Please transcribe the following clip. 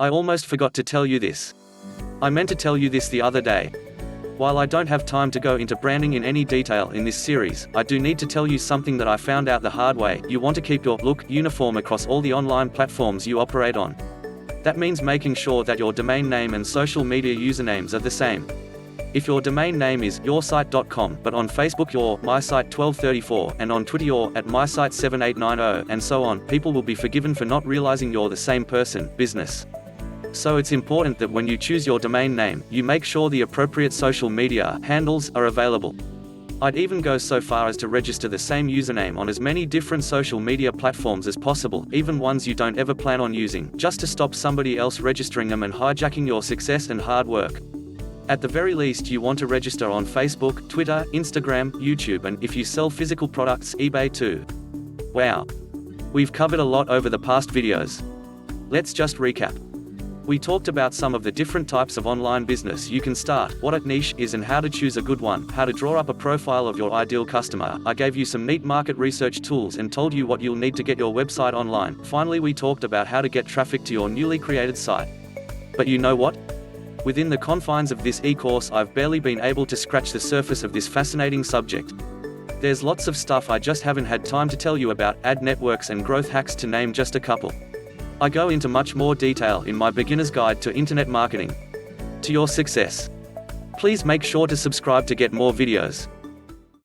I almost forgot to tell you this. I meant to tell you this the other day. While I don't have time to go into branding in any detail in this series, I do need to tell you something that I found out the hard way. You want to keep your look uniform across all the online platforms you operate on. That means making sure that your domain name and social media usernames are the same. If your domain name is yoursite.com, but on Facebook you're mysite1234, and on Twitter you're @mysite7890, and so on, people will be forgiven for not realizing you're the same person, business. So it's important that when you choose your domain name, you make sure the appropriate social media handles are available. I'd even go so far as to register the same username on as many different social media platforms as possible, even ones you don't ever plan on using, just to stop somebody else registering them and hijacking your success and hard work. At the very least, you want to register on Facebook, Twitter, Instagram, YouTube, and if you sell physical products, eBay too. Wow. We've covered a lot over the past videos. Let's just recap. We talked about some of the different types of online business you can start, what a niche is and how to choose a good one, how to draw up a profile of your ideal customer. I gave you some neat market research tools and told you what you'll need to get your website online. Finally, we talked about how to get traffic to your newly created site. But you know what? Within the confines of this e-course, I've barely been able to scratch the surface of this fascinating subject. There's lots of stuff I just haven't had time to tell you about, ad networks and growth hacks to name just a couple. I go into much more detail in my beginner's guide to internet marketing. To your success. Please make sure to subscribe to get more videos.